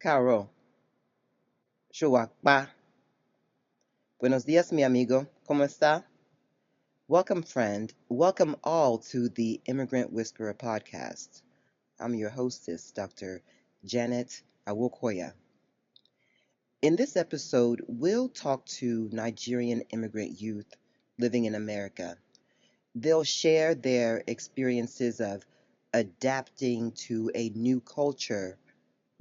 Caro, Showakpa. Buenos dias, mi amigo. ¿Cómo está? Welcome, friend. Welcome all to the Immigrant Whisperer podcast. I'm your hostess, Dr. Janet Awokoya. In this episode, we'll talk to Nigerian immigrant youth living in America. They'll share their experiences of adapting to a new culture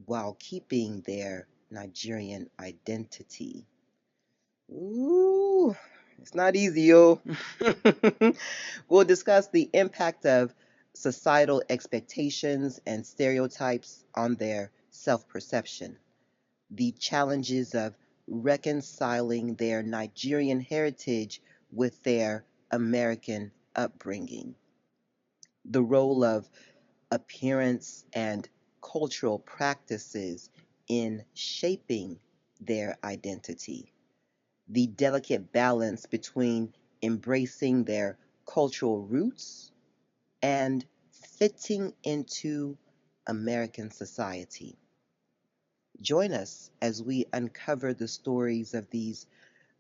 while keeping their Nigerian identity. Ooh, it's not easy, yo. We'll discuss the impact of societal expectations and stereotypes on their self perception, the challenges of reconciling their Nigerian heritage with their American upbringing, the role of appearance and cultural practices in shaping their identity, the delicate balance between embracing their cultural roots and fitting into American society. Join us as we uncover the stories of these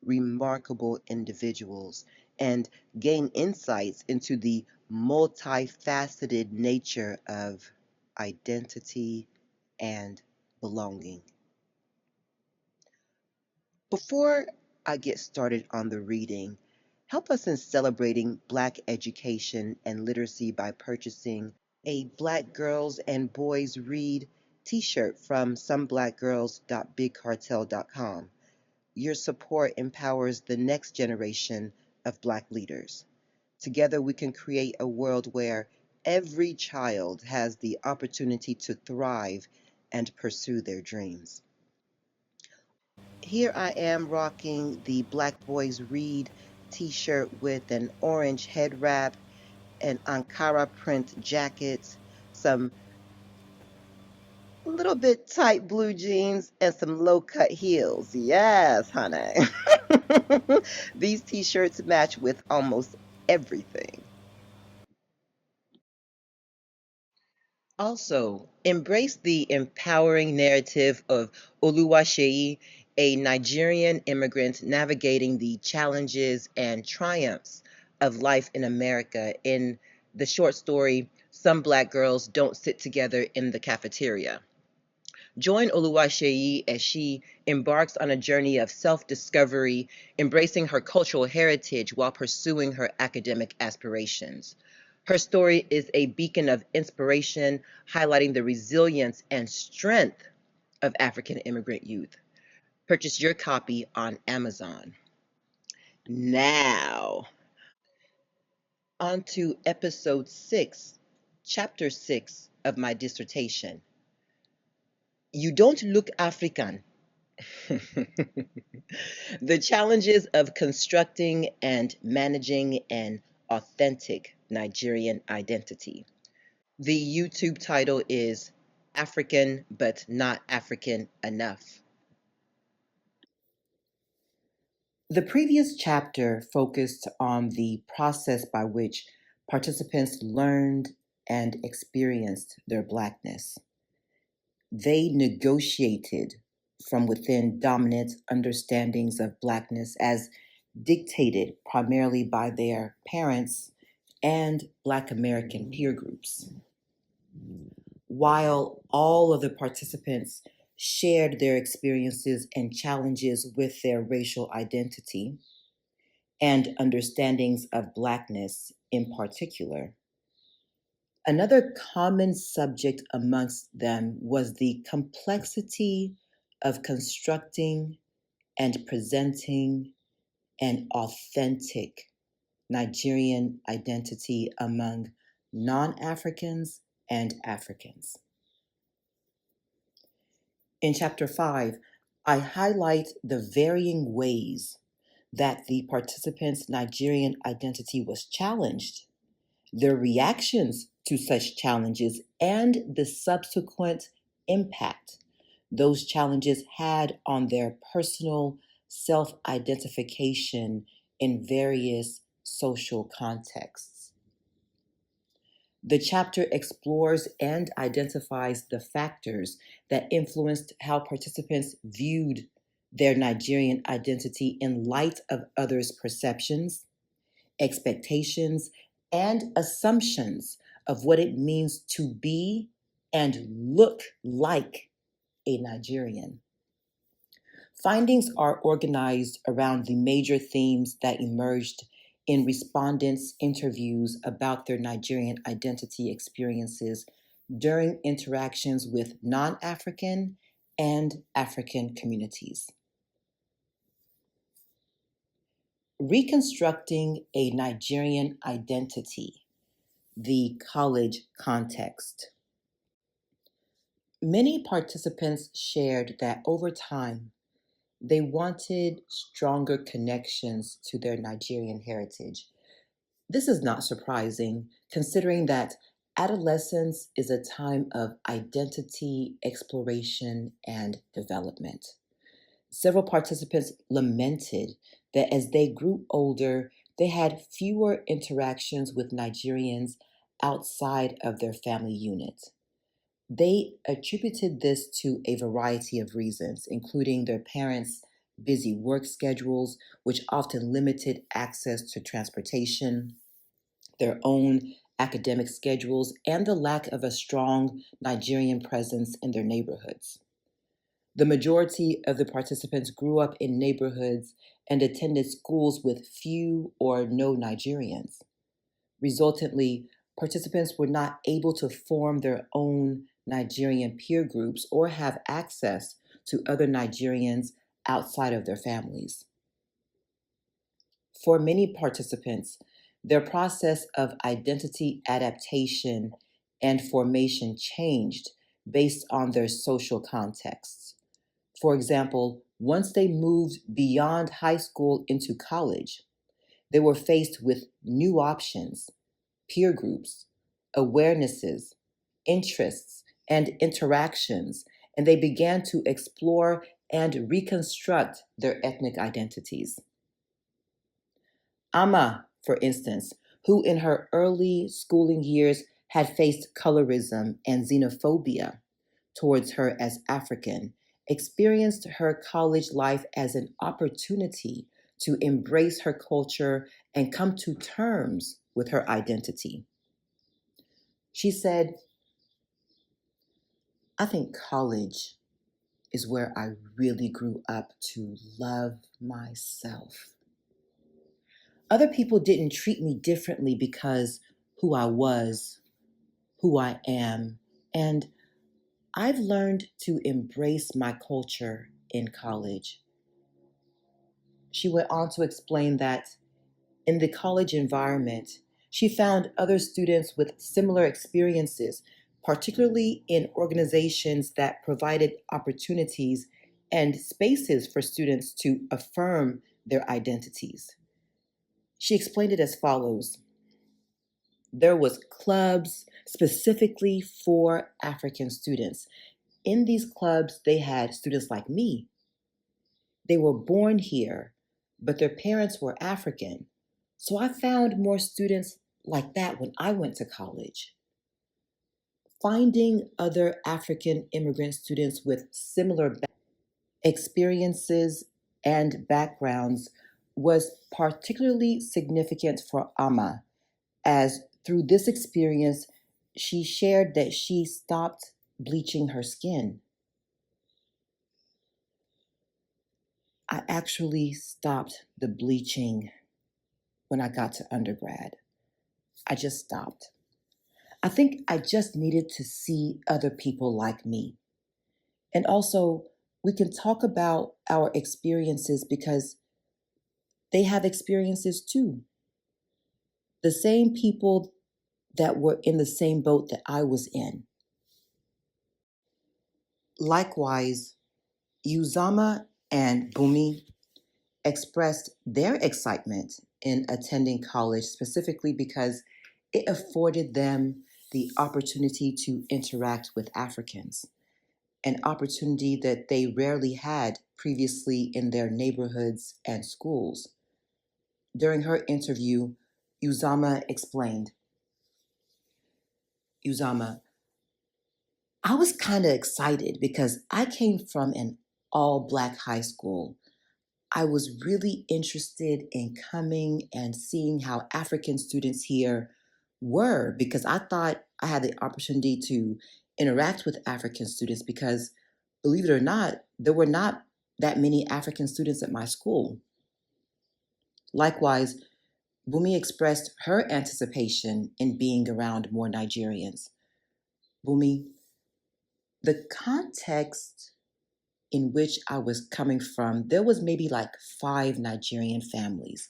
remarkable individuals and gain insights into the multifaceted nature of identity and belonging. Before I get started on the reading, help us in celebrating Black education and literacy by purchasing a Black Girls and Boys Read t-shirt from someblackgirls.bigcartel.com. Your support empowers the next generation of Black leaders. Together we can create a world where every child has the opportunity to thrive and pursue their dreams. Here I am rocking the Black Boys Read t-shirt with an orange head wrap, an Ankara print jacket, some little bit tight blue jeans, and some low-cut heels. Yes, honey. These t-shirts match with almost everything. Also, embrace the empowering narrative of Oluwaseyi, a Nigerian immigrant navigating the challenges and triumphs of life in America in the short story, Some Black Girls Don't Sit Together in the Cafeteria. Join Oluwaseyi as she embarks on a journey of self-discovery, embracing her cultural heritage while pursuing her academic aspirations. Her story is a beacon of inspiration, highlighting the resilience and strength of African immigrant youth. Purchase your copy on Amazon. Now, on to episode 6, chapter 6 of my dissertation. You don't look African. The challenges of constructing and managing an authentic Nigerian identity. The YouTube title is African but Not African Enough. The previous chapter focused on the process by which participants learned and experienced their Blackness. They negotiated from within dominant understandings of Blackness as dictated primarily by their parents and Black American peer groups. While all of the participants shared their experiences and challenges with their racial identity and understandings of Blackness in particular, another common subject amongst them was the complexity of constructing and presenting an authentic Nigerian identity among non-Africans and Africans. In chapter 5, I highlight the varying ways that the participants' Nigerian identity was challenged, their reactions to such challenges, and the subsequent impact those challenges had on their personal self-identification in various social contexts. The chapter explores and identifies the factors that influenced how participants viewed their Nigerian identity in light of others' perceptions, expectations, and assumptions of what it means to be and look like a Nigerian. Findings are organized around the major themes that emerged in respondents' interviews about their Nigerian identity experiences during interactions with non African and African communities. Reconstructing a Nigerian identity, the college context. Many participants shared that over time, they wanted stronger connections to their Nigerian heritage. This is not surprising, considering that adolescence is a time of identity exploration and development. Several participants lamented that as they grew older, they had fewer interactions with Nigerians outside of their family unit. They attributed this to a variety of reasons, including their parents' busy work schedules, which often limited access to transportation, their own academic schedules, and the lack of a strong Nigerian presence in their neighborhoods. The majority of the participants grew up in neighborhoods and attended schools with few or no Nigerians. Resultantly, participants were not able to form their own Nigerian peer groups or have access to other Nigerians outside of their families. For many participants, their process of identity adaptation and formation changed based on their social contexts. For example, once they moved beyond high school into college, they were faced with new options, peer groups, awarenesses, interests, and interactions, and they began to explore and reconstruct their ethnic identities. Amma, for instance, who in her early schooling years had faced colorism and xenophobia towards her as African, experienced her college life as an opportunity to embrace her culture and come to terms with her identity. She said, I think college is where I really grew up to love myself. Other people didn't treat me differently because who I was, who I am, and I've learned to embrace my culture in college. She went on to explain that in the college environment, she found other students with similar experiences, particularly in organizations that provided opportunities and spaces for students to affirm their identities. She explained it as follows. There was clubs specifically for African students. In these clubs, they had students like me. They were born here, but their parents were African. So I found more students like that when I went to college. Finding other African immigrant students with similar experiences and backgrounds was particularly significant for Amma, as through this experience, she shared that she stopped bleaching her skin. I actually stopped the bleaching when I got to undergrad. I just stopped. I think I just needed to see other people like me. And also, we can talk about our experiences because they have experiences too. The same people that were in the same boat that I was in. Likewise, Uzama and Bumi expressed their excitement in attending college specifically because it afforded them the opportunity to interact with Africans, an opportunity that they rarely had previously in their neighborhoods and schools. During her interview, Uzama explained, Uzama, I was kind of excited because I came from an all-Black high school. I was really interested in coming and seeing how African students here were because I thought I had the opportunity to interact with African students because, believe it or not, there were not that many African students at my school. Likewise, Bumi expressed her anticipation in being around more Nigerians. Bumi, the context in which I was coming from, there was maybe like 5 Nigerian families.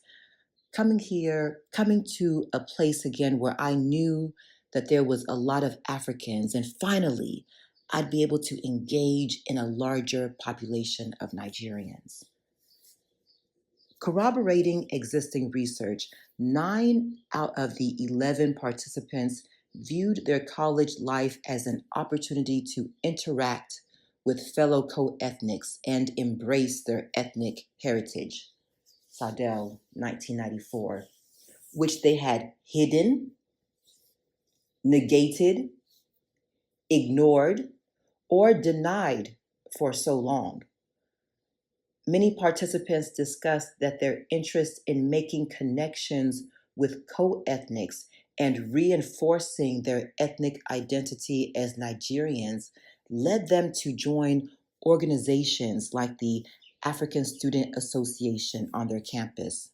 Coming here, coming to a place again where I knew that there was a lot of Africans, and finally, I'd be able to engage in a larger population of Nigerians. Corroborating existing research, 9 out of the 11 participants viewed their college life as an opportunity to interact with fellow co-ethnics and embrace their ethnic heritage. Sadell, 1994, which they had hidden, negated, ignored, or denied for so long. Many participants discussed that their interest in making connections with co-ethnics and reinforcing their ethnic identity as Nigerians led them to join organizations like the African Student Association on their campus.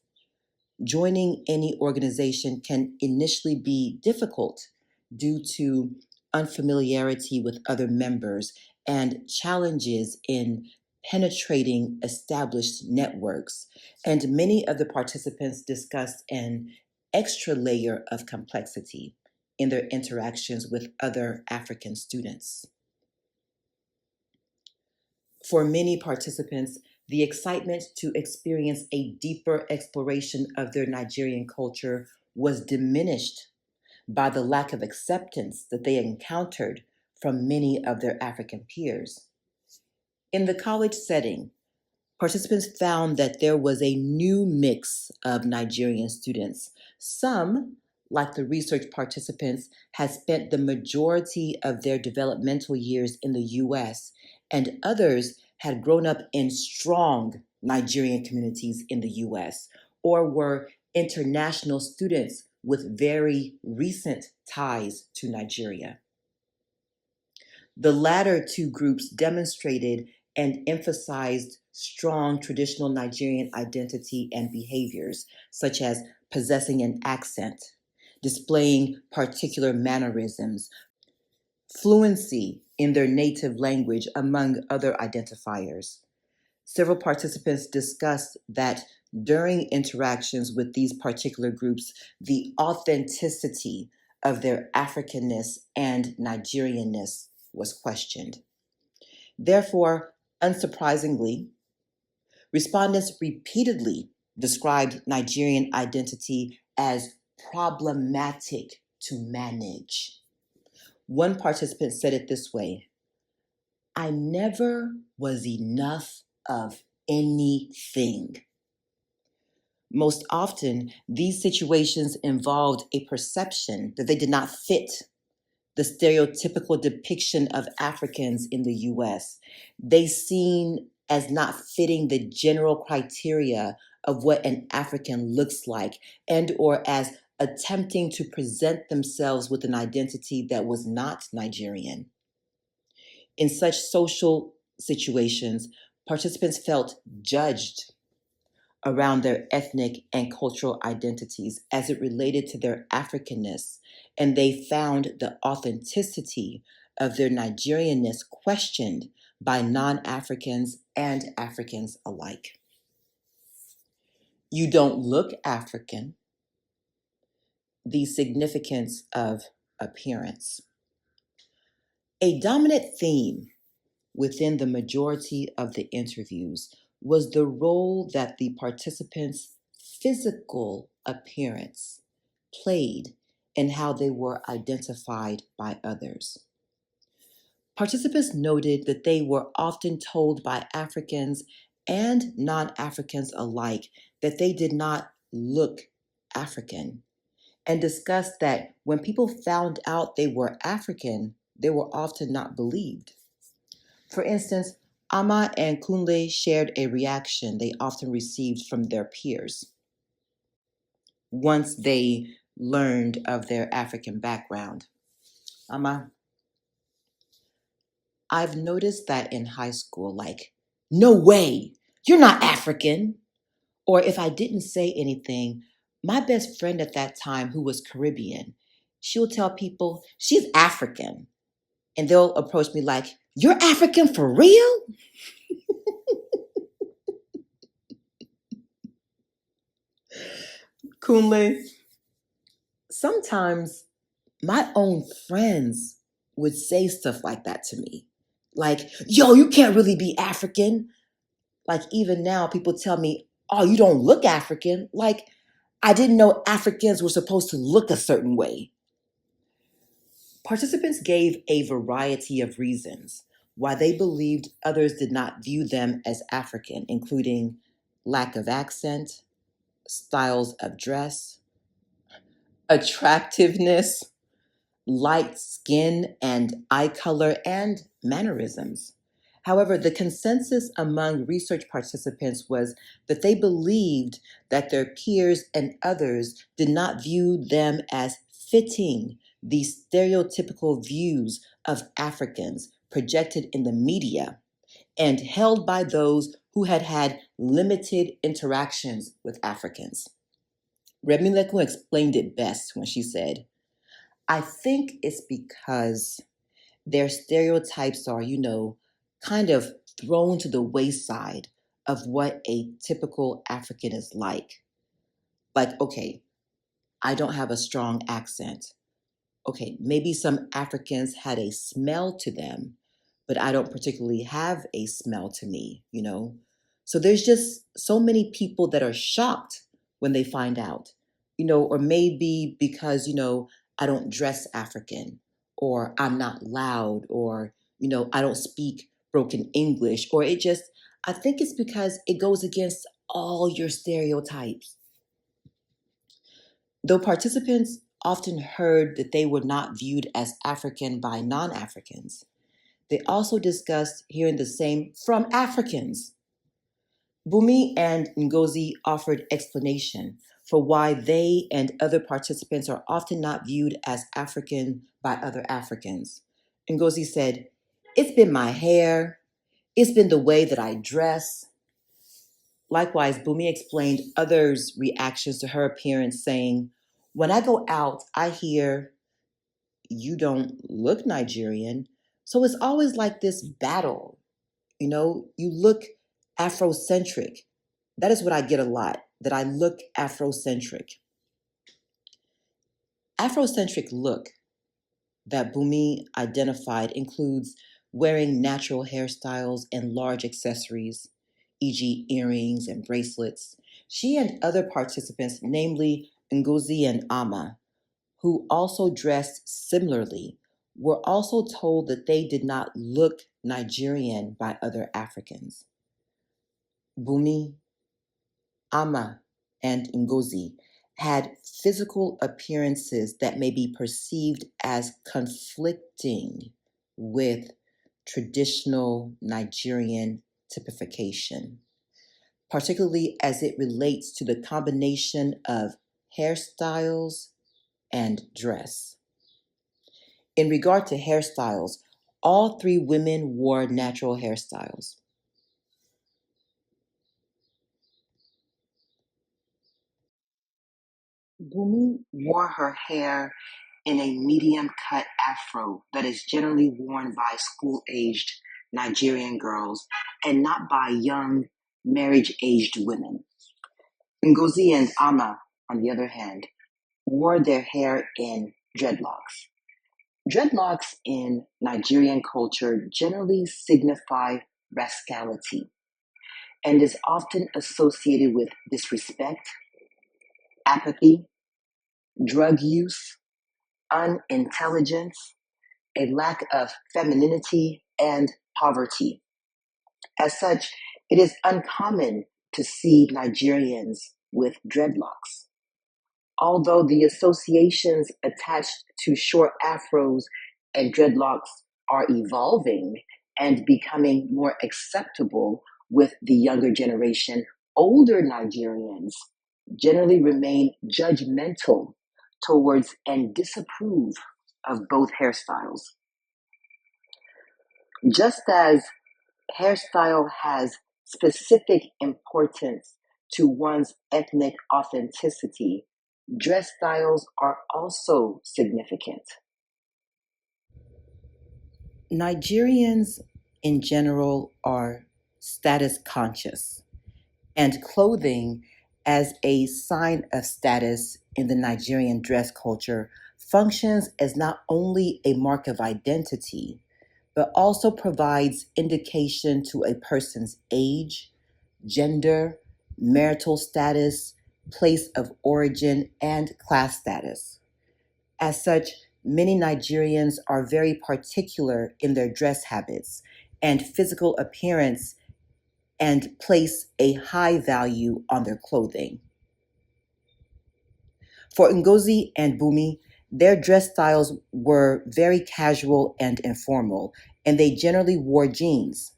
Joining any organization can initially be difficult due to unfamiliarity with other members and challenges in penetrating established networks. And many of the participants discussed an extra layer of complexity in their interactions with other African students. For many participants, the excitement to experience a deeper exploration of their Nigerian culture was diminished by the lack of acceptance that they encountered from many of their African peers. In the college setting, participants found that there was a new mix of Nigerian students. Some, like the research participants, had spent the majority of their developmental years in the US, and others had grown up in strong Nigerian communities in the US, or were international students with very recent ties to Nigeria. The latter two groups demonstrated and emphasized strong traditional Nigerian identity and behaviors, such as possessing an accent, displaying particular mannerisms, fluency in their native language, among other identifiers. Several participants discussed that during interactions with these particular groups, the authenticity of their Africanness and Nigerianness was questioned. Therefore, unsurprisingly, respondents repeatedly described Nigerian identity as problematic to manage. One participant said it this way: I never was enough of anything. Most often, these situations involved a perception that they did not fit the stereotypical depiction of Africans in the US. They seen as not fitting the general criteria of what an African looks like, and or as attempting to present themselves with an identity that was not Nigerian. In such social situations, participants felt judged around their ethnic and cultural identities as it related to their Africanness, and they found the authenticity of their Nigerianness questioned by non-Africans and Africans alike. You don't look African, the significance of appearance. A dominant theme within the majority of the interviews was the role that the participants' physical appearance played in how they were identified by others. Participants noted that they were often told by Africans and non-Africans alike that they did not look African, and discussed that when people found out they were African, they were often not believed. For instance, Ama and Kunle shared a reaction they often received from their peers once they learned of their African background. Ama, I've noticed that in high school, like, no way, you're not African. Or if I didn't say anything, my best friend at that time, who was Caribbean, she'll tell people she's African. And they'll approach me like, you're African for real? Kunle, sometimes my own friends would say stuff like that to me. Like, yo, you can't really be African. Like, even now, people tell me, oh, you don't look African. Like, I didn't know Africans were supposed to look a certain way. Participants gave a variety of reasons why they believed others did not view them as African, including lack of accent, styles of dress, attractiveness, light skin and eye color, and mannerisms. However, the consensus among research participants was that they believed that their peers and others did not view them as fitting the stereotypical views of Africans projected in the media and held by those who had had limited interactions with Africans. Remileko explained it best when she said, I think it's because their stereotypes are, kind of thrown to the wayside of what a typical African is like. Like, okay, I don't have a strong accent. Okay, maybe some Africans had a smell to them, but I don't particularly have a smell to me. So there's just so many people that are shocked when they find out, or maybe because, I don't dress African, or I'm not loud, or, I don't speak broken English, or I think it's because it goes against all your stereotypes. Though participants often heard that they were not viewed as African by non Africans, they also discussed hearing the same from Africans. Bumi and Ngozi offered explanation for why they and other participants are often not viewed as African by other Africans. Ngozi said, it's been my hair, it's been the way that I dress. Likewise, Bumi explained others' reactions to her appearance, saying, when I go out, I hear, you don't look Nigerian. So it's always like this battle. You look Afrocentric. That is what I get a lot, that I look Afrocentric. Afrocentric look that Bumi identified includes wearing natural hairstyles and large accessories, e.g., earrings and bracelets. She and other participants, namely Ngozi and Ama, who also dressed similarly, were also told that they did not look Nigerian by other Africans. Bumi, Ama, and Ngozi had physical appearances that may be perceived as conflicting with traditional Nigerian typification, particularly as it relates to the combination of hairstyles and dress. In regard to hairstyles, all three women wore natural hairstyles. Bumi wore her hair in a medium cut afro that is generally worn by school aged Nigerian girls and not by young marriage aged women. Ngozi and Ama, on the other hand, wore their hair in dreadlocks. Dreadlocks in Nigerian culture generally signify rascality and is often associated with disrespect, apathy, drug use, unintelligence, a lack of femininity, and poverty. As such, it is uncommon to see Nigerians with dreadlocks. Although the associations attached to short afros and dreadlocks are evolving and becoming more acceptable with the younger generation, older Nigerians generally remain judgmental towards and disapprove of both hairstyles. Just as hairstyle has specific importance to one's ethnic authenticity, dress styles are also significant. Nigerians in general are status conscious, and clothing as a sign of status in the Nigerian dress culture functions as not only a mark of identity, but also provides indication to a person's age, gender, marital status, place of origin, and class status. As such, many Nigerians are very particular in their dress habits and physical appearance and place a high value on their clothing. For Ngozi and Bumi, their dress styles were very casual and informal, and they generally wore jeans,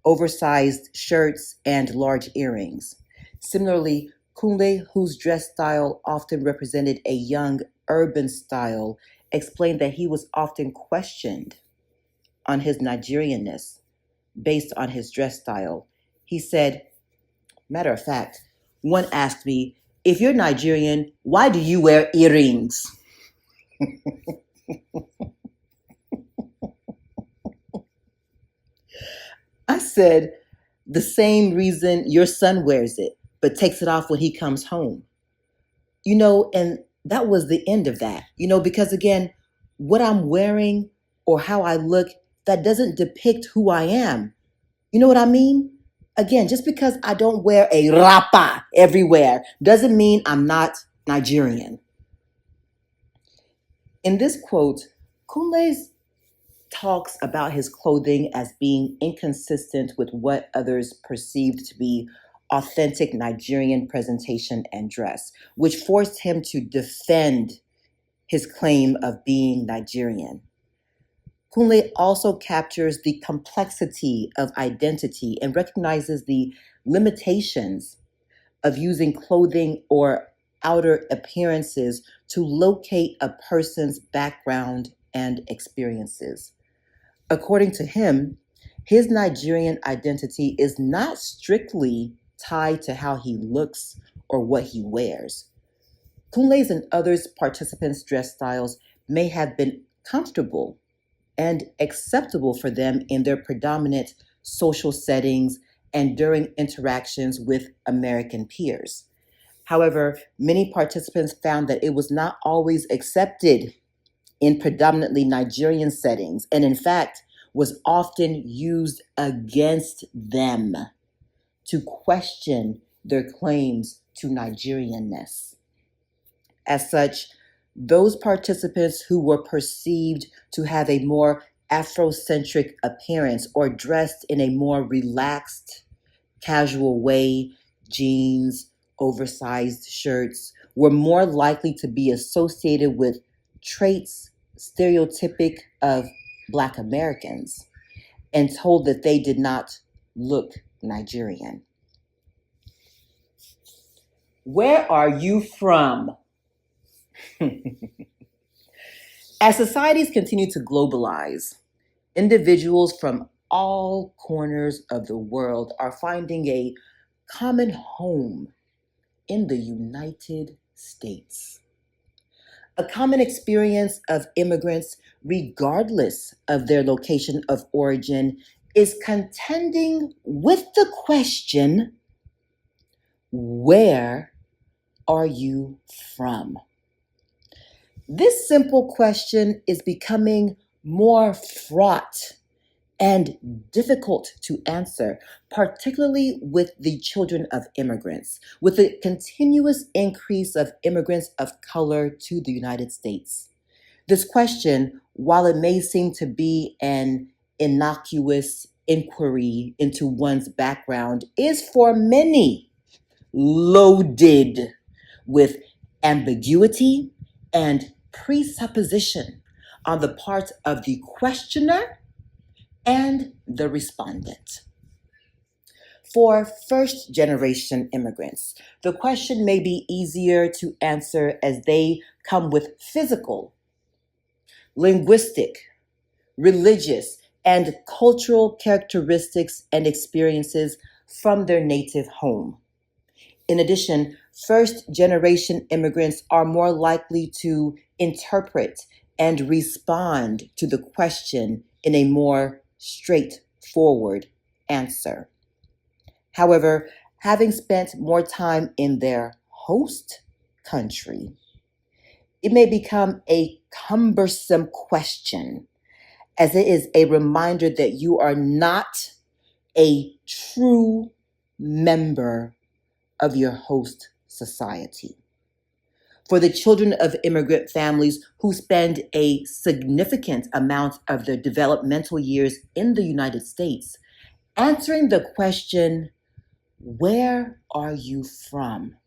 oversized shirts, and large earrings. Similarly, Kunle, whose dress style often represented a young urban style, explained that he was often questioned on his Nigerianness based on his dress style. He said, matter of fact, one asked me, if you're Nigerian, why do you wear earrings? I said, the same reason your son wears it, but takes it off when he comes home. And that was the end of that, because again, what I'm wearing or how I look, that doesn't depict who I am. You know what I mean? Again, just because I don't wear a rapa everywhere doesn't mean I'm not Nigerian. In this quote, Kunle talks about his clothing as being inconsistent with what others perceived to be authentic Nigerian presentation and dress, which forced him to defend his claim of being Nigerian. Kunle also captures the complexity of identity and recognizes the limitations of using clothing or outer appearances to locate a person's background and experiences. According to him, his Nigerian identity is not strictly tied to how he looks or what he wears. Kunle's and others participants' dress styles may have been comfortable and acceptable for them in their predominant social settings and during interactions with American peers. However, many participants found that it was not always accepted in predominantly Nigerian settings, and in fact, was often used against them to question their claims to Nigerianness. As such, those participants who were perceived to have a more Afrocentric appearance or dressed in a more relaxed, casual way, jeans, oversized shirts, were more likely to be associated with traits stereotypic of Black Americans and told that they did not look Nigerian. Where are you from? As societies continue to globalize, individuals from all corners of the world are finding a common home in the United States. A common experience of immigrants, regardless of their location of origin, is contending with the question, where are you from? This simple question is becoming more fraught and difficult to answer, particularly with the children of immigrants, with the continuous increase of immigrants of color to the United States. This question, while it may seem to be an innocuous inquiry into one's background, is for many loaded with ambiguity, and presupposition on the part of the questioner and the respondent. For first generation immigrants, the question may be easier to answer as they come with physical, linguistic, religious, and cultural characteristics and experiences from their native home. In addition, first generation immigrants are more likely to interpret and respond to the question in a more straightforward answer. However, having spent more time in their host country, it may become a cumbersome question, as it is a reminder that you are not a true member of your host society. For the children of immigrant families who spend a significant amount of their developmental years in the United States, answering the question, "Where are you from?"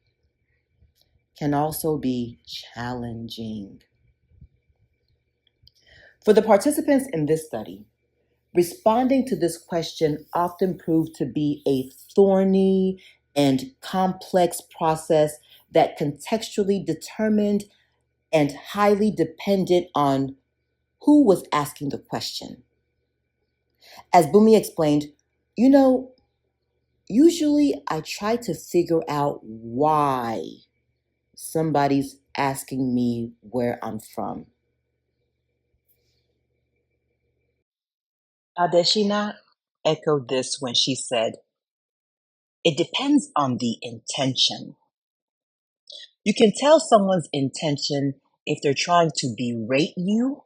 can also be challenging. For the participants in this study, responding to this question often proved to be a thorny and complex process that contextually determined and highly dependent on who was asking the question. As Bumi explained, you know, usually I try to figure out why somebody's asking me where I'm from. Adeshina echoed this when she said, "It depends on the intention. You can tell someone's intention if they're trying to berate you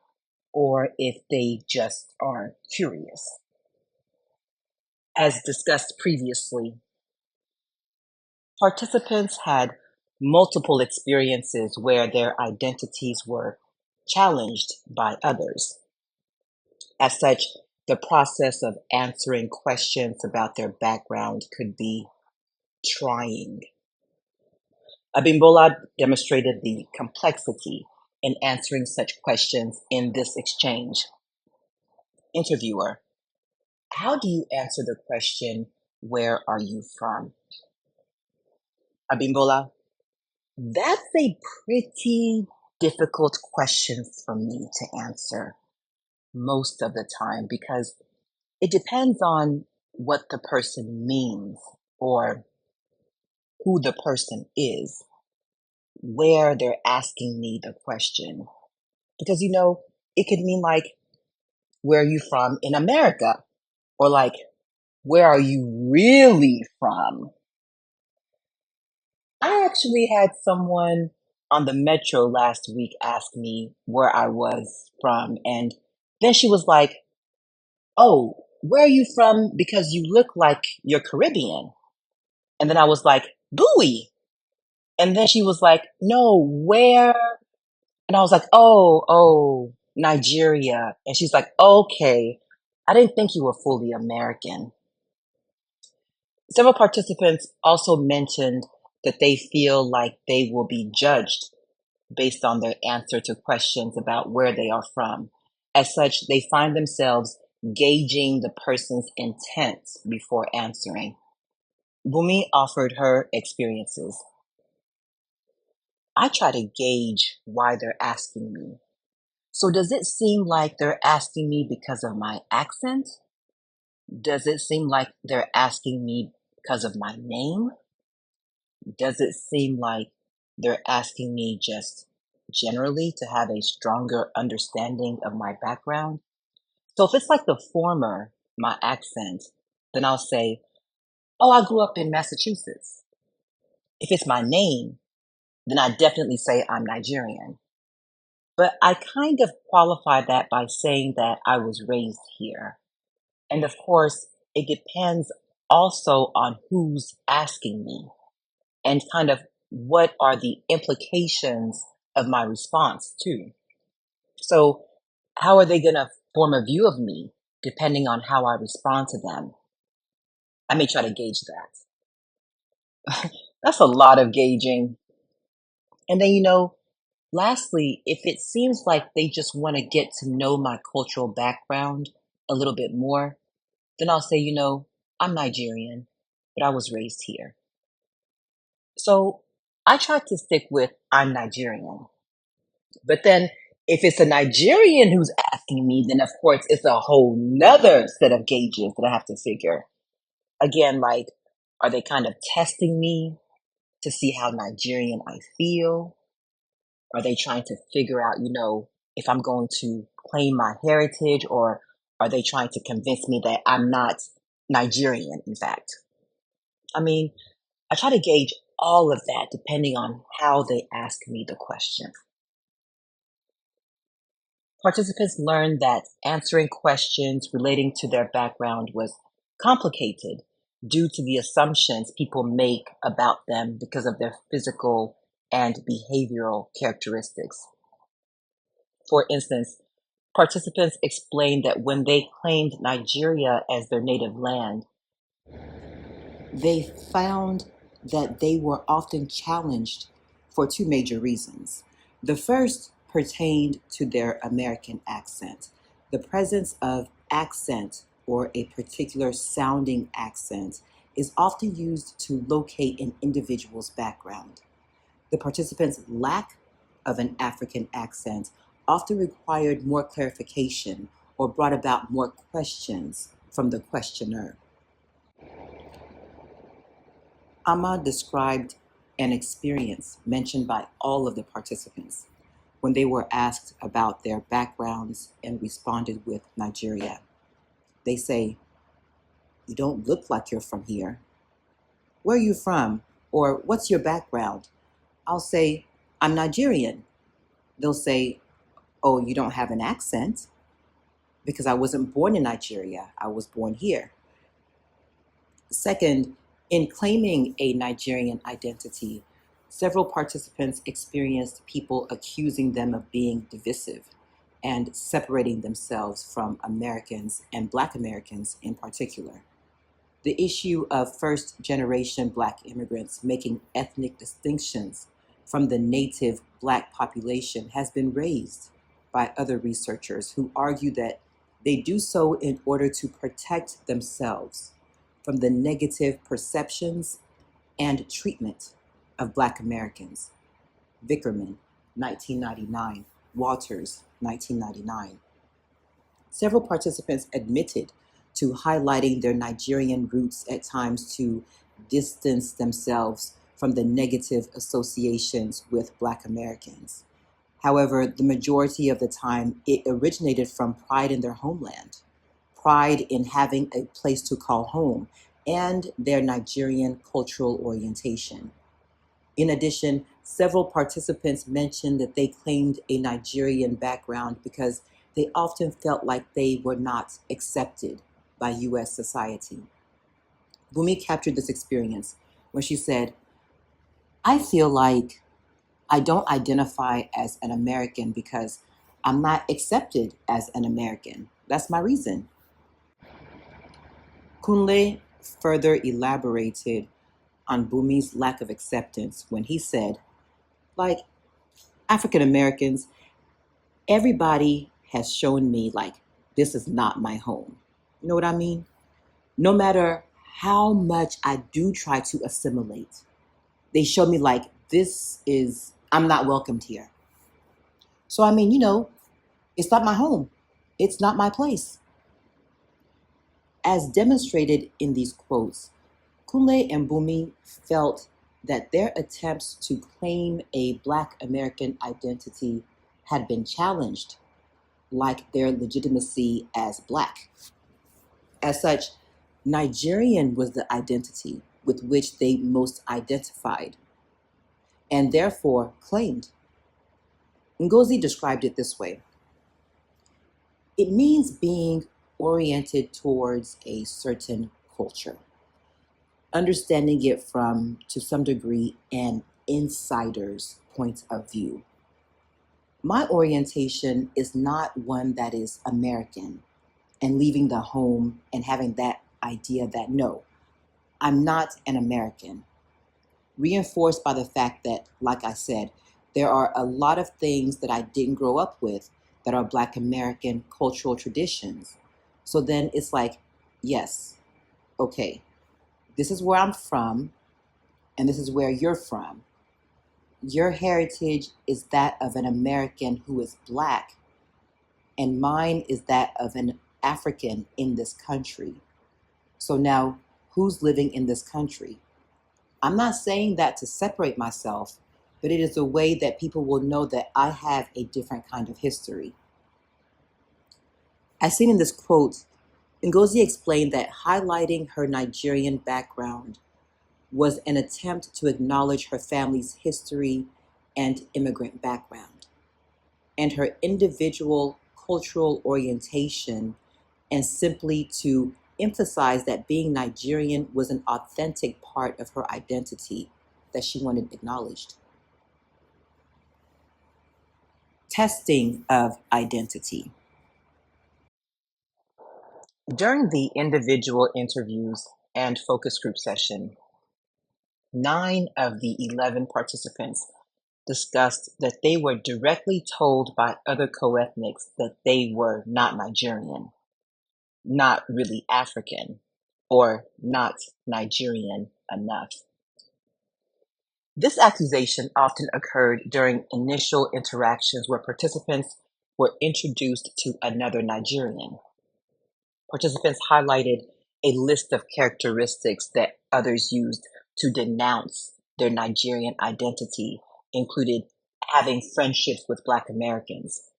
or if they just are curious." As discussed previously, participants had multiple experiences where their identities were challenged by others. As such, the process of answering questions about their background could be trying. Abimbola demonstrated the complexity in answering such questions in this exchange. Interviewer: how do you answer the question, "Where are you from?" Abimbola: that's a pretty difficult question for me to answer most of the time because it depends on what the person means or who the person is, where they're asking me the question. Because, it could mean like, "Where are you from in America?" Or like, "Where are you really from?" I actually had someone on the metro last week ask me where I was from. And then she was like, "Oh, where are you from? Because you look like you're Caribbean." And then I was like, "Buoy." And then she was like, "No, where?" And I was like, "Oh, Nigeria." And she's like, "Okay. I didn't think you were fully American." Several participants also mentioned that they feel like they will be judged based on their answer to questions about where they are from. As such, they find themselves gauging the person's intent before answering. Bumi offered her experiences. I try to gauge why they're asking me. So does it seem like they're asking me because of my accent? Does it seem like they're asking me because of my name? Does it seem like they're asking me just generally to have a stronger understanding of my background? So if it's like the former, my accent, then I'll say, "Oh, I grew up in Massachusetts." If it's my name, then I definitely say I'm Nigerian. But I kind of qualify that by saying that I was raised here. And of course, it depends also on who's asking me and kind of what are the implications of my response too. So how are they going to form a view of me depending on how I respond to them? I may try to gauge that. That's a lot of gauging. And then, lastly, if it seems like they just want to get to know my cultural background a little bit more, then I'll say, I'm Nigerian, but I was raised here. So I try to stick with I'm Nigerian. But then if it's a Nigerian who's asking me, then of course it's a whole nother set of gauges that I have to figure. Again, like, are they kind of testing me to see how Nigerian I feel? Are they trying to figure out, if I'm going to claim my heritage, or are they trying to convince me that I'm not Nigerian, in fact? I mean, I try to gauge all of that depending on how they ask me the question. Participants learned that answering questions relating to their background was complicated due to the assumptions people make about them because of their physical and behavioral characteristics. For instance, participants explained that when they claimed Nigeria as their native land, they found that they were often challenged for two major reasons. The first pertained to their American accent. The presence of accent or a particular sounding accent is often used to locate an individual's background. The participants' lack of an African accent often required more clarification or brought about more questions from the questioner. Amma described an experience mentioned by all of the participants when they were asked about their backgrounds and responded with Nigeria. They say, "You don't look like you're from here. Where are you from? Or what's your background?" I'll say, "I'm Nigerian." They'll say, "Oh, you don't have an accent?" Because I wasn't born in Nigeria, I was born here. Second, in claiming a Nigerian identity, several participants experienced people accusing them of being divisive and separating themselves from Americans and Black Americans in particular. The issue of first generation Black immigrants making ethnic distinctions from the native Black population has been raised by other researchers who argue that they do so in order to protect themselves from the negative perceptions and treatment of Black Americans. Vickerman, 1999, Walters, 1999. Several participants admitted to highlighting their Nigerian roots at times to distance themselves from the negative associations with Black Americans. However, the majority of the time, it originated from pride in their homeland, pride in having a place to call home, and their Nigerian cultural orientation. In addition, several participants mentioned that they claimed a Nigerian background because they often felt like they were not accepted by US society. Bumi captured this experience when she said, "I feel like I don't identify as an American because I'm not accepted as an American. That's my reason." Kunle further elaborated on Bumi's lack of acceptance when he said, like, African Americans, everybody has shown me like this is not my home. You know what I mean? No matter how much I do try to assimilate, they show me like I'm not welcomed here. So, I mean, it's not my home, it's not my place. As demonstrated in these quotes, Kunle and Bumi felt that their attempts to claim a Black American identity had been challenged, like their legitimacy as Black. As such, Nigerian was the identity with which they most identified and therefore claimed. Ngozi described it this way: it means being oriented towards a certain culture, understanding it from, to some degree, an insider's point of view. My orientation is not one that is American and leaving the home and having that idea that no, I'm not an American, reinforced by the fact that, like I said, There are a lot of things that I didn't grow up with that are Black American cultural traditions. So then it's like, yes, okay, this is where I'm from, and this is where you're from. Your heritage is that of an American who is Black, and mine is that of an African in this country. So now, who's living in this country? I'm not saying that to separate myself, but it is a way that people will know that I have a different kind of history. As seen in this quote, Ngozi explained that highlighting her Nigerian background was an attempt to acknowledge her family's history and immigrant background, and her individual cultural orientation, and simply to emphasize that being Nigerian was an authentic part of her identity that she wanted acknowledged. Testing of identity. During the individual interviews and focus group session, 9 of the 11 participants discussed that they were directly told by other co-ethnics that they were not Nigerian, not really African, or not Nigerian enough. This accusation often occurred during initial interactions where participants were introduced to another Nigerian. Participants highlighted a list of characteristics that others used to denounce their Nigerian identity, included having friendships with Black Americans,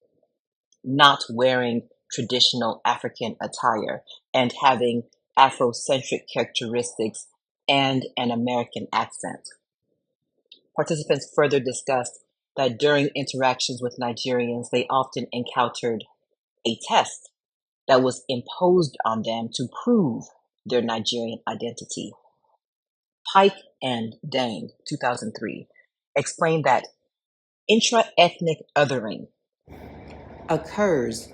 not wearing traditional African attire, and having Afrocentric characteristics and an American accent. Participants further discussed that during interactions with Nigerians, they often encountered a test that was imposed on them to prove their Nigerian identity. Pike and Dang, 2003, explained that intra-ethnic othering Occurs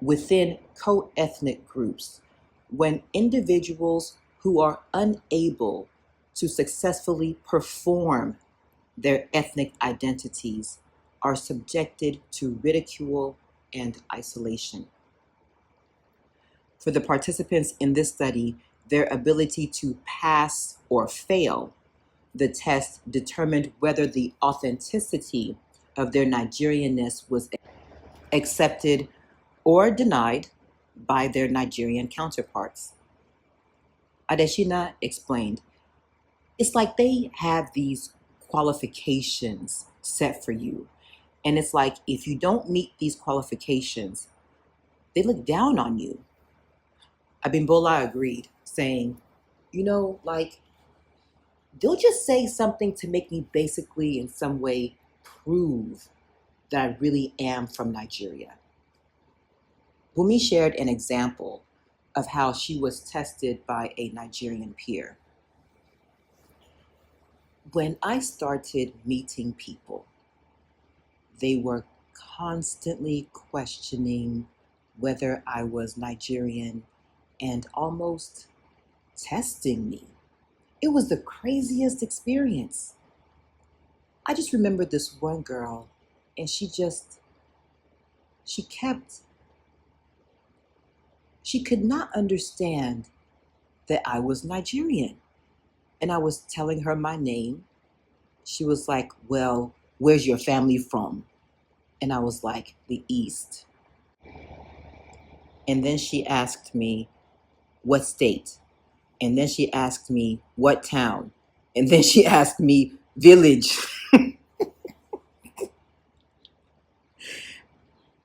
within co-ethnic groups when individuals who are unable to successfully perform their ethnic identities are subjected to ridicule and isolation. For the participants in this study, their ability to pass or fail the test determined whether the authenticity of their Nigerianness was accepted or denied by their Nigerian counterparts. Adeshina explained, it's like they have these qualifications set for you. And it's like if you don't meet these qualifications, they look down on you. Abimbola agreed, saying, like, they'll just say something to make me basically in some way prove that I really am from Nigeria. Bumi shared an example of how she was tested by a Nigerian peer. When I started meeting people, they were constantly questioning whether I was Nigerian and almost testing me. It was the craziest experience. I just remember this one girl, and she could not understand that I was Nigerian. And I was telling her my name. She was like, well, where's your family from? And I was like, the East. And then she asked me, what state? And then she asked me, what town? And then she asked me, village.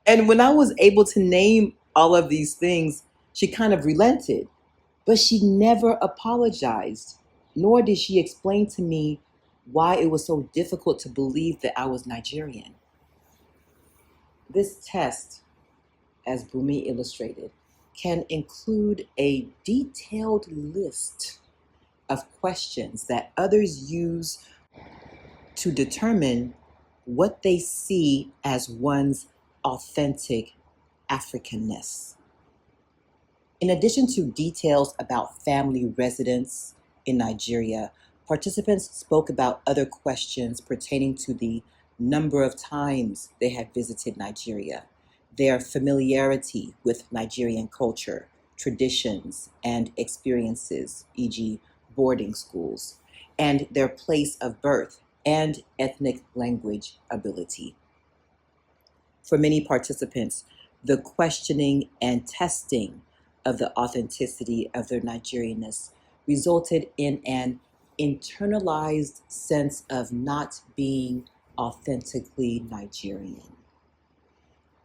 And when I was able to name all of these things, she kind of relented. But she never apologized, nor did she explain to me why it was so difficult to believe that I was Nigerian. This test, as Bumi illustrated, can include a detailed list of questions that others use to determine what they see as one's authentic Africanness. In addition to details about family residence in Nigeria, participants spoke about other questions pertaining to the number of times they had visited Nigeria, their familiarity with Nigerian culture, traditions, and experiences, e.g., boarding schools, and their place of birth and ethnic language ability. For many participants, the questioning and testing of the authenticity of their Nigerianness resulted in an internalized sense of not being authentically Nigerian.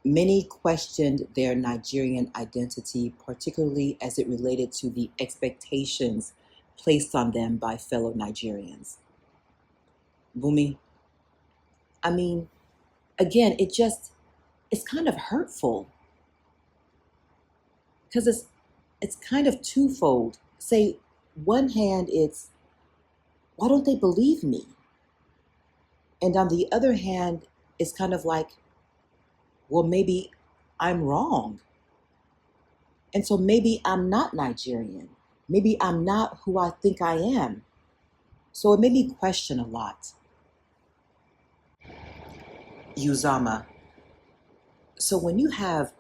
Many questioned their Nigerian identity, particularly as it related to the expectations placed on them by fellow Nigerians. Bumi, I mean, again, it's kind of hurtful because it's kind of twofold. Say, one hand, it's why don't they believe me? And on the other hand, it's kind of like, well, maybe I'm wrong. And so maybe I'm not Nigerian. Maybe I'm not who I think I am. So it made me question a lot. Uzama. So when you have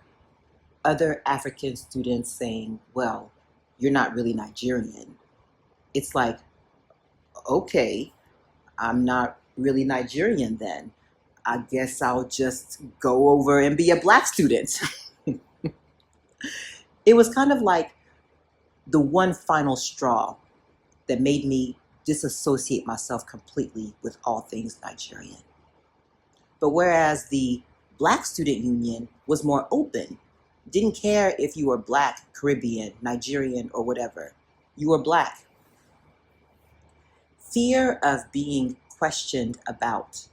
other African students saying, well, you're not really Nigerian, it's like, okay, I'm not really Nigerian then. I guess I'll just go over and be a Black student. It was kind of like the one final straw that made me disassociate myself completely with all things Nigerian. But whereas the Black Student Union was more open, didn't care if you were Black, Caribbean, Nigerian, or whatever, you were Black. Fear of being questioned about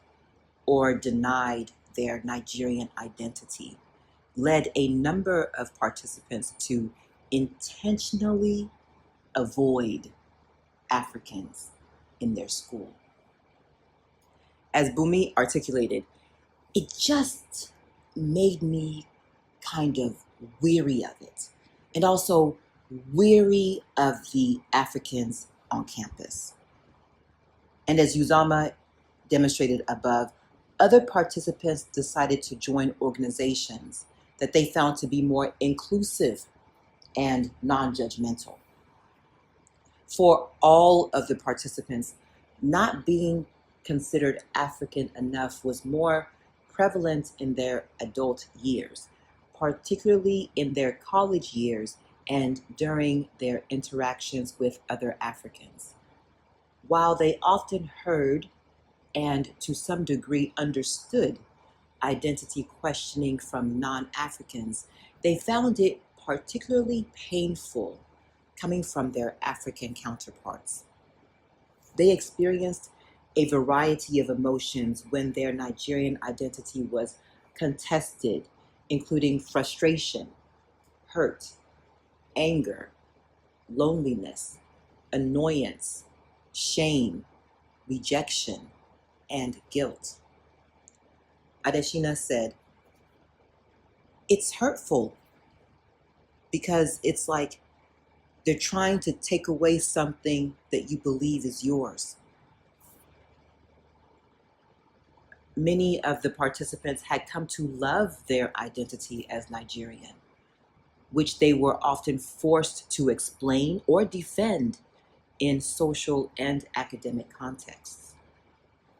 or denied their Nigerian identity led a number of participants to intentionally avoid Africans in their school. As Bumi articulated, it just made me kind of weary of it, and also weary of the Africans on campus. And as Uzama demonstrated above, other participants decided to join organizations that they found to be more inclusive and non-judgmental. For all of the participants, not being considered African enough was more prevalent in their adult years, particularly in their college years and during their interactions with other Africans. While they often heard and to some degree understood identity questioning from non-Africans, they found it particularly painful coming from their African counterparts. They experienced a variety of emotions when their Nigerian identity was contested, including frustration, hurt, anger, loneliness, annoyance, shame, rejection, and guilt. Adeshina said, it's hurtful because it's like they're trying to take away something that you believe is yours. Many of the participants had come to love their identity as Nigerian, which they were often forced to explain or defend in social and academic contexts.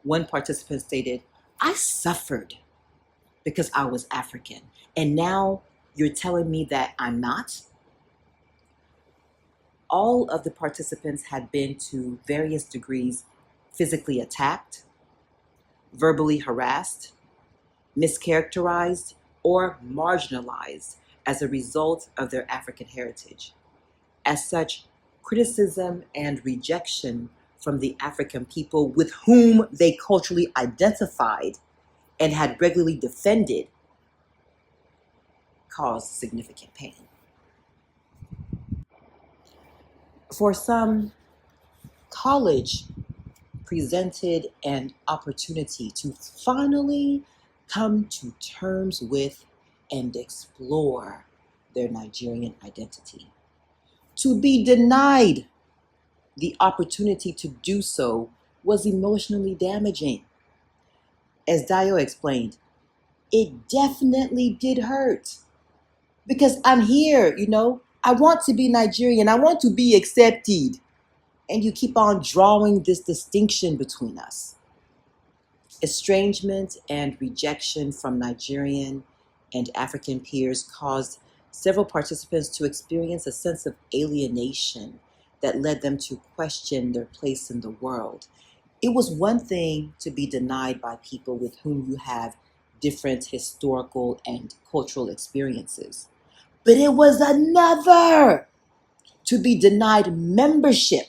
One participant stated, I suffered because I was African, and now you're telling me that I'm not? All of the participants had been to various degrees physically attacked, verbally harassed, mischaracterized, or marginalized as a result of their African heritage. As such, criticism and rejection from the African people with whom they culturally identified and had regularly defended caused significant pain. For some, college presented an opportunity to finally come to terms with and explore their Nigerian identity. To be denied the opportunity to do so was emotionally damaging. As Dio explained, it definitely did hurt because I'm here, I want to be Nigerian. I want to be accepted. And you keep on drawing this distinction between us. Estrangement and rejection from Nigerian and African peers caused several participants to experience a sense of alienation that led them to question their place in the world. It was one thing to be denied by people with whom you have different historical and cultural experiences, but it was another to be denied membership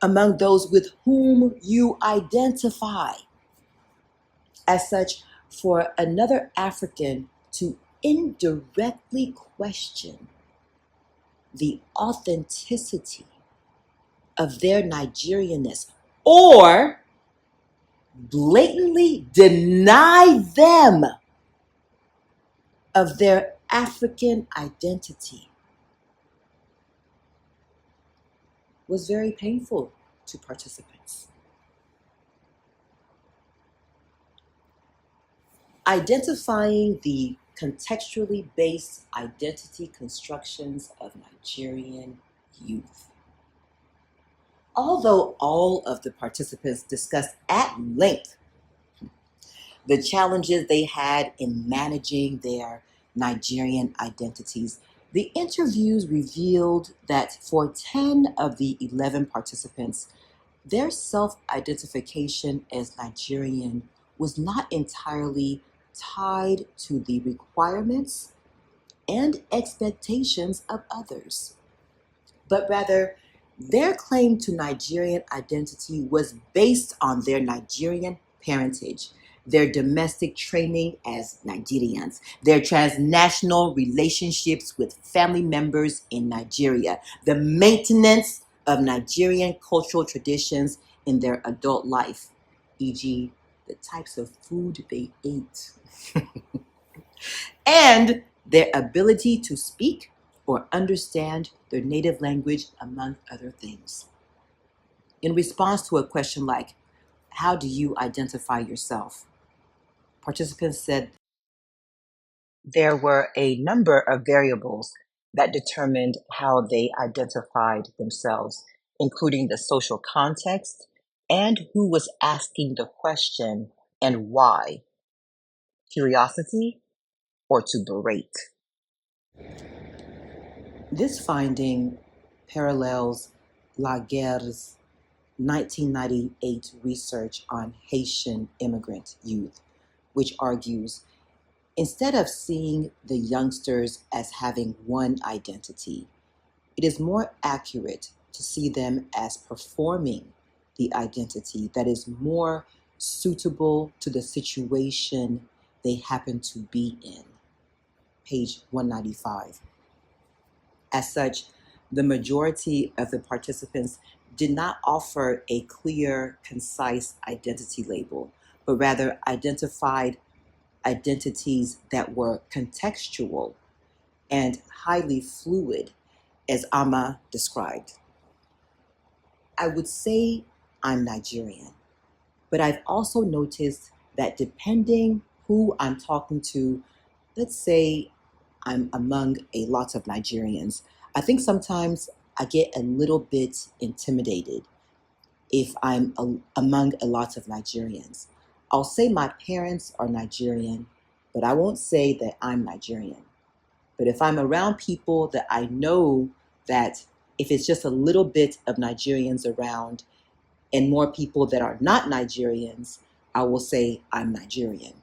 among those with whom you identify. As such, for another African to indirectly question the authenticity of their Nigerianness or blatantly deny them of their African identity was very painful to participants. Identifying the contextually based identity constructions of Nigerian youth. Although all of the participants discussed at length the challenges they had in managing their Nigerian identities, the interviews revealed that for 10 of the 11 participants, their self-identification as Nigerian was not entirely tied to the requirements and expectations of others, but rather their claim to Nigerian identity was based on their Nigerian parentage, their domestic training as Nigerians, their transnational relationships with family members in Nigeria, the maintenance of Nigerian cultural traditions in their adult life, e.g., the types of food they ate, and their ability to speak or understand their native language, among other things. In response to a question like, how do you identify yourself? Participants said there were a number of variables that determined how they identified themselves, including the social context and who was asking the question and why. Curiosity or to berate. This finding parallels Laguerre's 1998 research on Haitian immigrant youth, which argues instead of seeing the youngsters as having one identity, it is more accurate to see them as performing the identity that is more suitable to the situation they happen to be in. Page 195. As such, the majority of the participants did not offer a clear, concise identity label, but rather identified identities that were contextual and highly fluid, as Amma described. I would say I'm Nigerian, but I've also noticed that depending who I'm talking to, let's say I'm among a lot of Nigerians, I think sometimes I get a little bit intimidated if I'm among a lot of Nigerians. I'll say my parents are Nigerian, but I won't say that I'm Nigerian. But if I'm around people that I know that if it's just a little bit of Nigerians around and more people that are not Nigerians, I will say I'm Nigerian.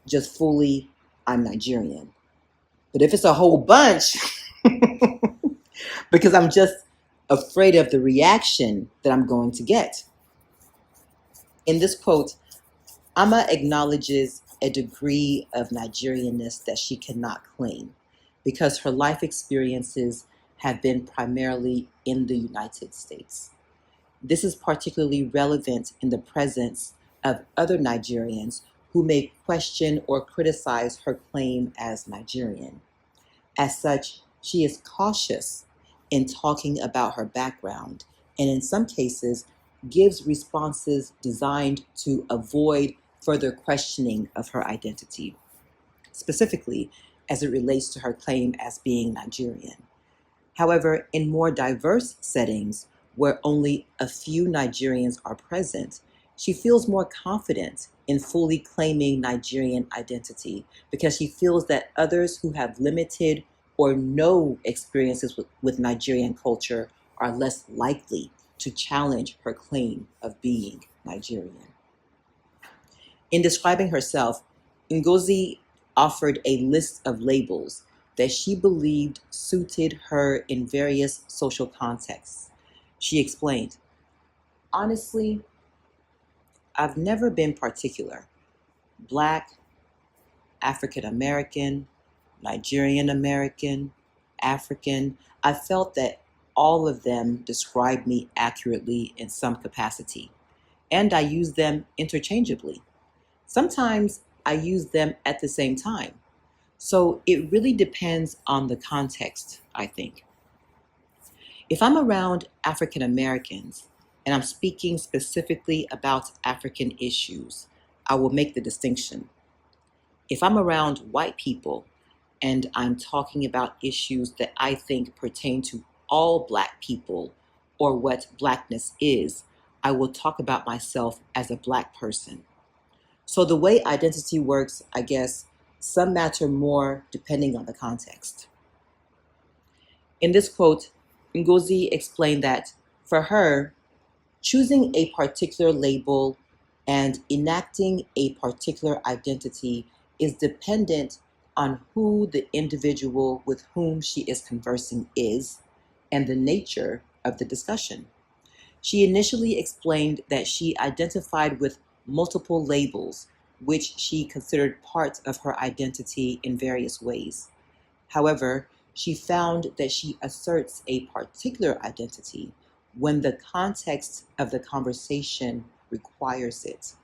Just fully, I'm Nigerian. But if it's a whole bunch, because I'm just afraid of the reaction that I'm going to get. In this quote, Amma acknowledges a degree of Nigerianness that she cannot claim because her life experiences have been primarily in the United States. This is particularly relevant in the presence of other Nigerians who may question or criticize her claim as Nigerian. As such, she is cautious in talking about her background and in some cases gives responses designed to avoid further questioning of her identity, specifically as it relates to her claim as being Nigerian. However, in more diverse settings, where only a few Nigerians are present, she feels more confident in fully claiming Nigerian identity because she feels that others who have limited or no experiences with Nigerian culture are less likely to challenge her claim of being Nigerian. In describing herself, Ngozi offered a list of labels that she believed suited her in various social contexts. She explained, "Honestly, I've never been particular. Black, African American, Nigerian American, African. I felt that all of them describe me accurately in some capacity, and I use them interchangeably. Sometimes I use them at the same time. So it really depends on the context, I think. If I'm around African Americans and I'm speaking specifically about African issues, I will make the distinction. If I'm around white people and I'm talking about issues that I think pertain to all Black people or what Blackness is, I will talk about myself as a Black person. So the way identity works, I guess, some matter more depending on the context." In this quote, Ngozi explained that for her, choosing a particular label and enacting a particular identity is dependent on who the individual with whom she is conversing is and the nature of the discussion. She initially explained that she identified with multiple labels, which she considered part of her identity in various ways. However, she found that she asserts a particular identity when the context of the conversation requires it.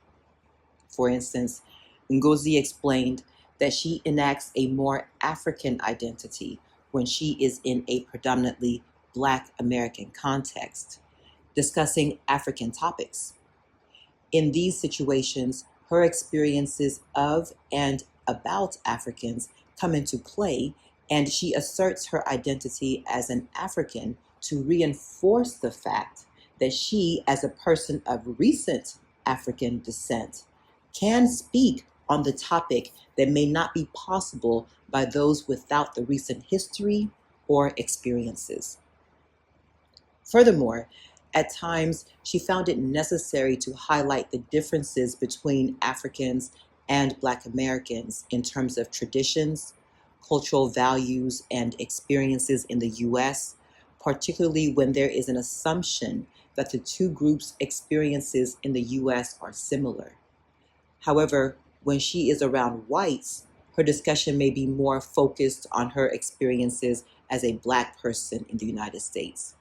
For instance, Ngozi explained that she enacts a more African identity when she is in a predominantly Black American context, discussing African topics. In these situations, her experiences of and about Africans come into play, and she asserts her identity as an African to reinforce the fact that she, as a person of recent African descent, can speak on the topic that may not be possible by those without the recent history or experiences. Furthermore, at times she found it necessary to highlight the differences between Africans and Black Americans in terms of traditions, cultural values, and experiences in the US, particularly when there is an assumption that the two groups' experiences in the US are similar. However, when she is around whites, her discussion may be more focused on her experiences as a Black person in the United States,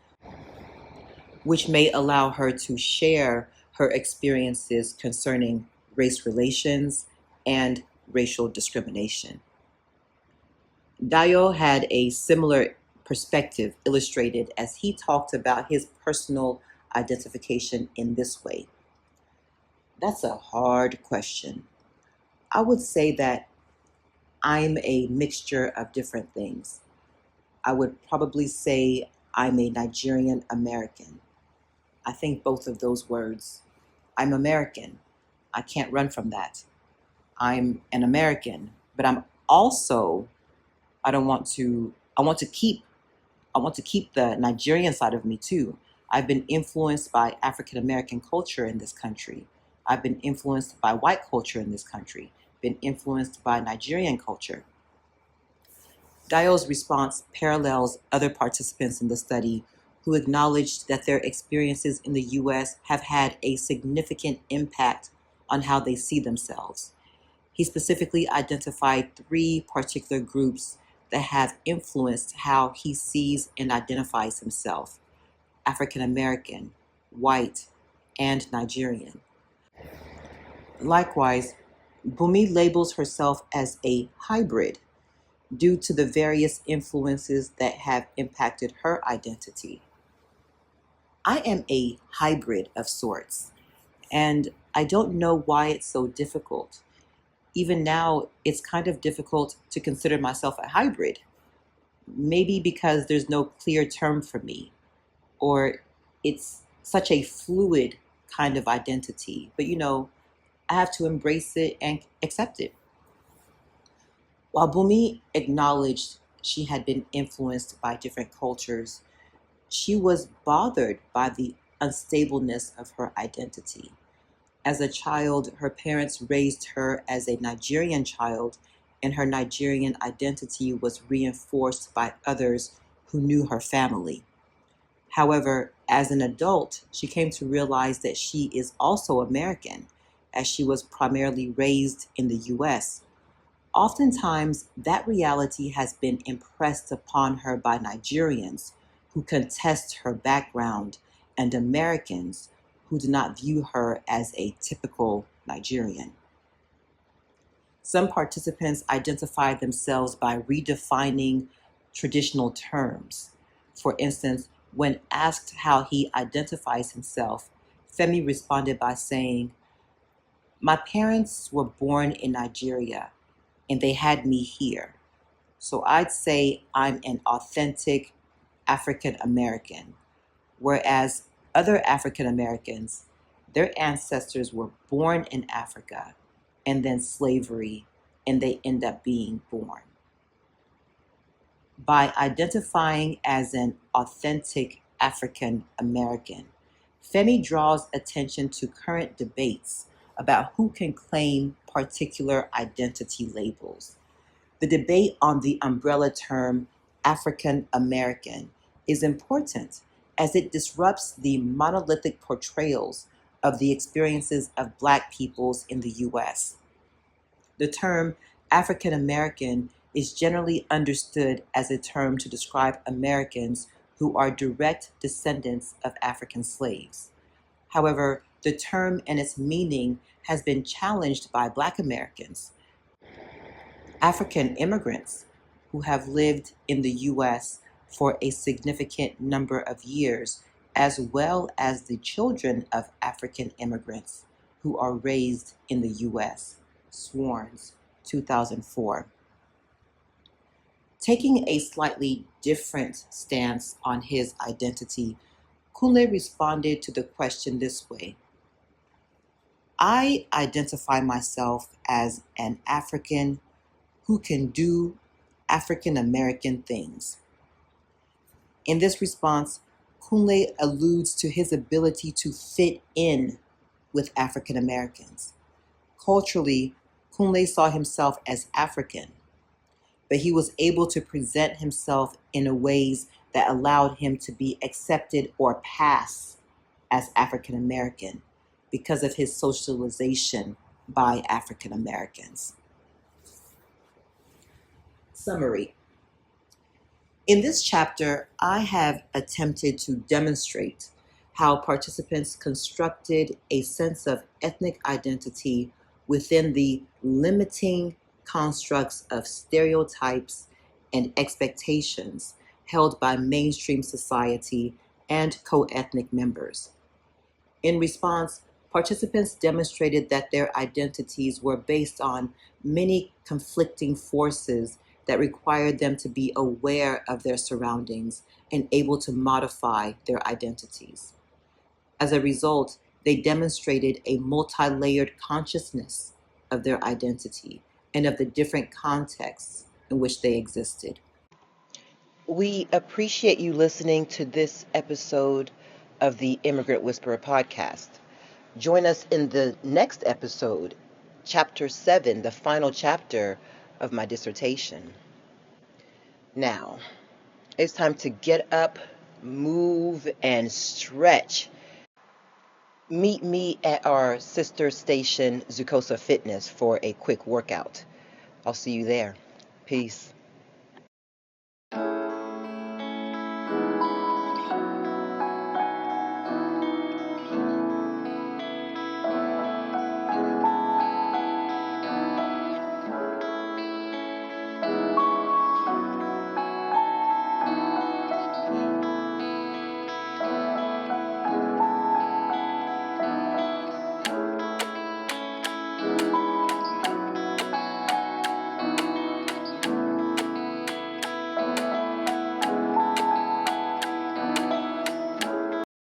which may allow her to share her experiences concerning race relations and racial discrimination. Dayo had a similar perspective illustrated as he talked about his personal identification in this way. "That's a hard question. I would say that I'm a mixture of different things. I would probably say I'm a Nigerian American. I think both of those words. I'm American. I can't run from that. I'm an American, but I'm also, I want to keep the Nigerian side of me too. I've been influenced by African American culture in this country. I've been influenced by white culture in this country, been influenced by Nigerian culture." Dayo's response parallels other participants in the study who acknowledged that their experiences in the US have had a significant impact on how they see themselves. He specifically identified three particular groups that have influenced how he sees and identifies himself: African American, white, and Nigerian. Likewise, Bumi labels herself as a hybrid due to the various influences that have impacted her identity. "I am a hybrid of sorts, and I don't know why it's so difficult. Even now, it's kind of difficult to consider myself a hybrid. Maybe because there's no clear term for me, or it's such a fluid kind of identity. But I have to embrace it and accept it. While Bumi acknowledged she had been influenced by different cultures, she was bothered by the unstableness of her identity. As a child, her parents raised her as a Nigerian child, and her Nigerian identity was reinforced by others who knew her family. However, as an adult, she came to realize that she is also American, as she was primarily raised in the US. Oftentimes, that reality has been impressed upon her by Nigerians who contest her background and Americans who do not view her as a typical Nigerian. Some participants identify themselves by redefining traditional terms. For instance, when asked how he identifies himself, Femi responded by saying, "My parents were born in Nigeria and they had me here. So I'd say I'm an authentic African American, whereas other African Americans, their ancestors were born in Africa and then slavery, and they end up being born." By identifying as an authentic African American, Femi draws attention to current debates about who can claim particular identity labels. The debate on the umbrella term African American is important as it disrupts the monolithic portrayals of the experiences of Black peoples in the US. The term African American is generally understood as a term to describe Americans who are direct descendants of African slaves. However, the term and its meaning has been challenged by Black Americans, African immigrants who have lived in the US for a significant number of years, as well as the children of African immigrants who are raised in the US. Swarns, 2004. Taking a slightly different stance on his identity, Kunle responded to the question this way: "I identify myself as an African who can do African American things." In this response, Kunle alludes to his ability to fit in with African Americans. Culturally, Kunle saw himself as African, but he was able to present himself in ways that allowed him to be accepted or pass as African American because of his socialization by African Americans. Summary. In this chapter, I have attempted to demonstrate how participants constructed a sense of ethnic identity within the limiting constructs of stereotypes and expectations held by mainstream society and co-ethnic members. In response, participants demonstrated that their identities were based on many conflicting forces that required them to be aware of their surroundings and able to modify their identities. As a result, they demonstrated a multi-layered consciousness of their identity and of the different contexts in which they existed. We appreciate you listening to this episode of the Immigrant Whisperer podcast. Join us in the next episode, Chapter 7, the final chapter of my dissertation. Now, it's time to get up, move, and stretch. Meet me at our sister station, Zucosa Fitness, for a quick workout. I'll see you there. Peace.